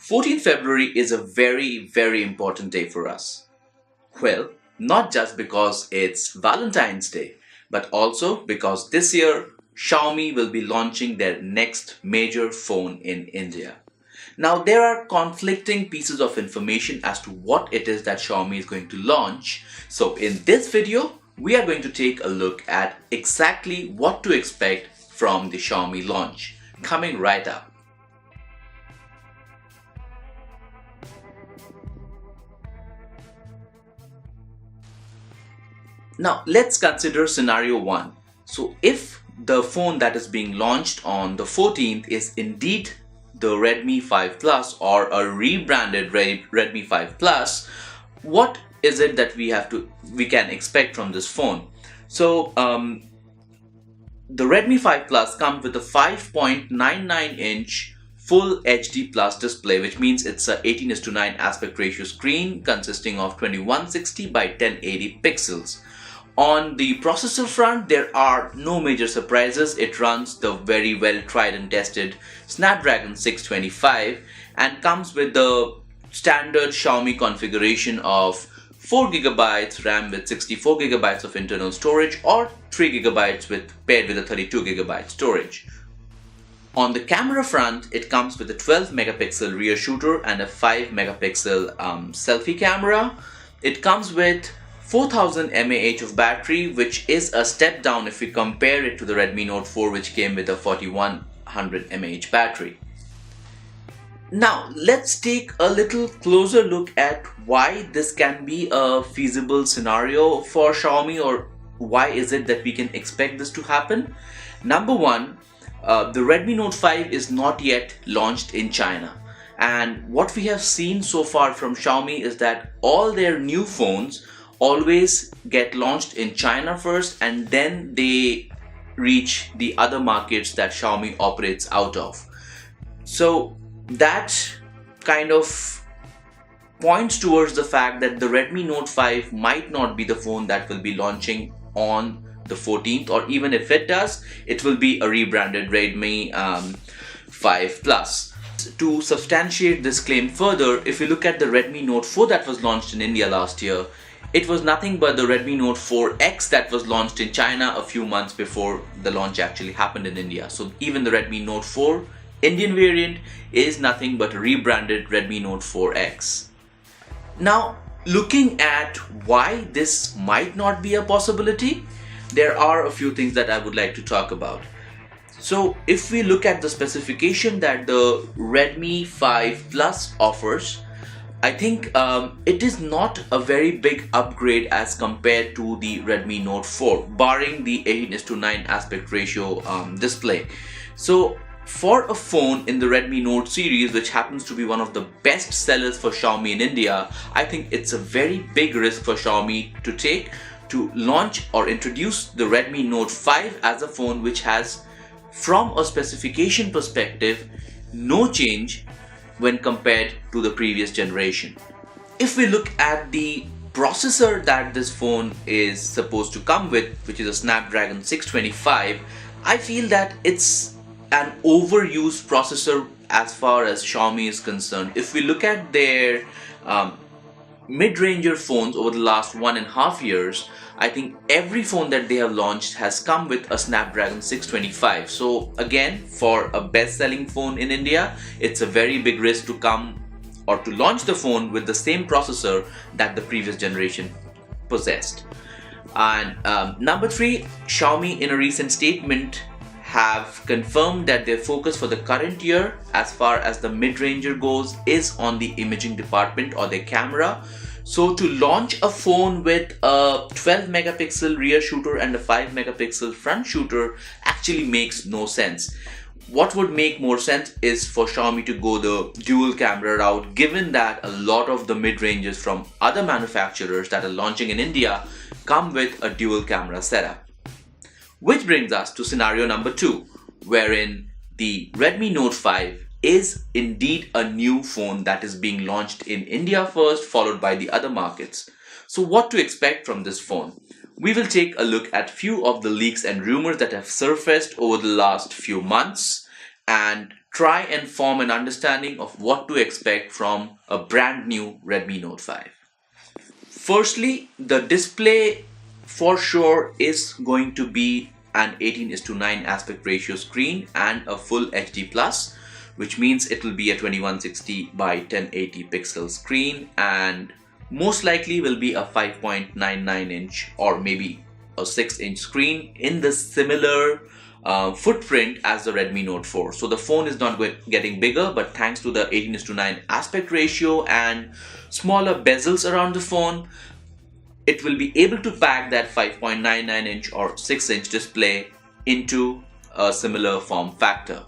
14th February is a very important day for us. Well, not just because it's Valentine's Day, but also because this year Xiaomi will be launching their next major phone in India. Now, there are conflicting pieces of information as to what it is that Xiaomi is going to launch. So in this video, we are going to take a look at exactly what to expect from the Xiaomi launch, coming right up. Now, let's consider scenario 1. So if the phone that is being launched on the 14th is indeed the Redmi 5 Plus or a rebranded Redmi 5 Plus, what is it that we can expect from this phone? So the Redmi 5 Plus comes with a 5.99-inch full HD plus display, which means it's a 18:9 aspect ratio screen consisting of 2160 by 1080 pixels. On the processor front, there are no major surprises. It runs the very well tried and tested Snapdragon 625 and comes with the standard Xiaomi configuration of 4GB RAM with 64GB of internal storage or 3GB paired with a 32GB storage. On the camera front, it comes with a 12MP rear shooter and a 5MP selfie camera. It comes with 4000 mAh of battery, which is a step down if we compare it to the Redmi Note 4, which came with a 4100 mAh battery. Now, let's take a little closer look at why this can be a feasible scenario for Xiaomi, or why is it that we can expect this to happen. Number one, the Redmi Note 5 is not yet launched in China. And what we have seen so far from Xiaomi is that all their new phones always get launched in China first, and then they reach the other markets that Xiaomi operates out of. So that kind of points towards the fact that the Redmi Note 5 might not be the phone that will be launching on the 14th, or even if it does, it will be a rebranded Redmi 5 Plus. To substantiate this claim further, if you look at the Redmi Note 4 that was launched in India last year, it was nothing but the Redmi Note 4X that was launched in China a few months before the launch actually happened in India. So even the Redmi Note 4 Indian variant is nothing but a rebranded Redmi Note 4X. Now, looking at why this might not be a possibility, there are a few things that I would like to talk about. So if we look at the specification that the Redmi 5 Plus offers, I think it is not a very big upgrade as compared to the Redmi Note 4, barring the 18:9 aspect ratio display. So for a phone in the Redmi Note series, which happens to be one of the best sellers for Xiaomi in India, I think it's a very big risk for Xiaomi to take to launch or introduce the Redmi Note 5 as a phone which has, from a specification perspective, no change when compared to the previous generation. If we look at the processor that this phone is supposed to come with, which is a Snapdragon 625, I feel that it's an overused processor as far as Xiaomi is concerned. If we look at their mid-ranger phones over the last 1.5 years, I think every phone that they have launched has come with a Snapdragon 625. So again, for a best-selling phone in India, it's a very big risk to come or to launch the phone with the same processor that the previous generation possessed. And number 3, Xiaomi in a recent statement have confirmed that their focus for the current year as far as the mid-ranger goes is on the imaging department or their camera. So to launch a phone with a 12MP rear shooter and a 5MP front shooter actually makes no sense. What would make more sense is for Xiaomi to go the dual camera route, given that a lot of the mid-rangers from other manufacturers that are launching in India come with a dual camera setup. Which brings us to scenario number 2, wherein the Redmi Note 5 is indeed a new phone that is being launched in India first, followed by the other markets. So what to expect from this phone? We will take a look at few of the leaks and rumors that have surfaced over the last few months and try and form an understanding of what to expect from a brand new Redmi Note 5. Firstly, the display for sure is going to be an 18:9 aspect ratio screen and a full HD plus, which means it will be a 2160 by 1080 pixel screen, and most likely will be a 5.99 inch or maybe a 6-inch screen in the similar footprint as the Redmi Note 4. So the phone is not getting bigger, but thanks to the 18:9 aspect ratio and smaller bezels around the phone, it will be able to pack that 5.99 inch or 6-inch display into a similar form factor.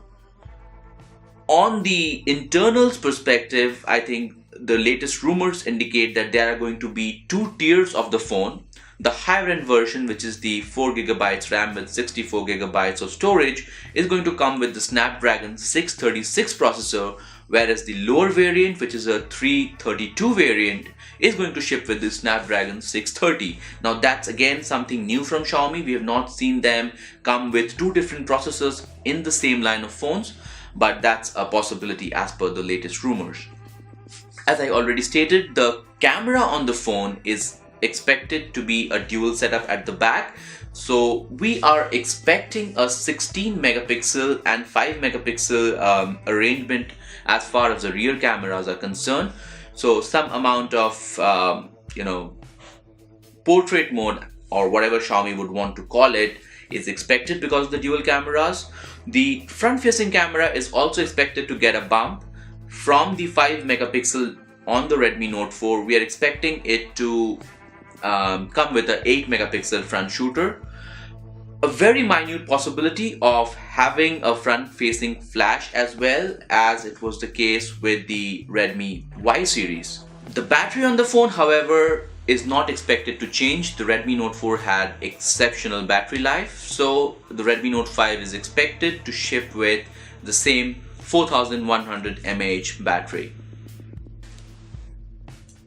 On the internals perspective, I think the latest rumors indicate that there are going to be two tiers of the phone. The higher end version, which is the 4GB RAM with 64GB of storage, is going to come with the Snapdragon 636 processor, whereas the lower variant, which is a 332 variant, is going to ship with the Snapdragon 630. Now that's again something new from Xiaomi. We have not seen them come with two different processors in the same line of phones, but that's a possibility as per the latest rumors. As I already stated, the camera on the phone is expected to be a dual setup at the back. So we are expecting a 16 megapixel and 5 megapixel arrangement as far as the rear cameras are concerned. So some amount of portrait mode or whatever Xiaomi would want to call it is expected because of the dual cameras. The front facing camera is also expected to get a bump from the 5 megapixel on the Redmi Note 4. We are expecting it to come with an 8 megapixel front shooter. A very minute possibility of having a front facing flash as well, as it was the case with the Redmi Y series. The battery on the phone, however, is not expected to change. The Redmi Note 4 had exceptional battery life, so the Redmi Note 5 is expected to ship with the same 4100 mAh battery.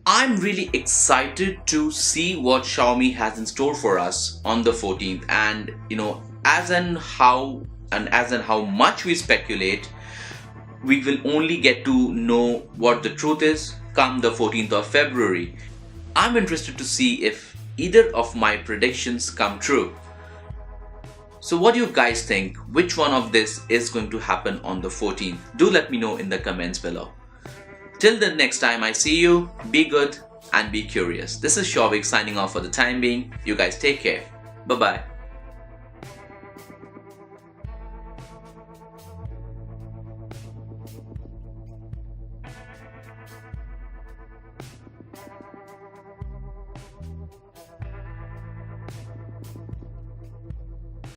I'm really excited to see what Xiaomi has in store for us on the 14th, and as and how much we speculate, we will only get to know what the truth is come the 14th of February. I'm interested to see if either of my predictions come true. So what do you guys think? Which one of this is going to happen on the 14th? Do let me know in the comments below. Till the next time I see you, be good and be curious. This is Souvik signing off for the time being. You guys take care. Bye bye.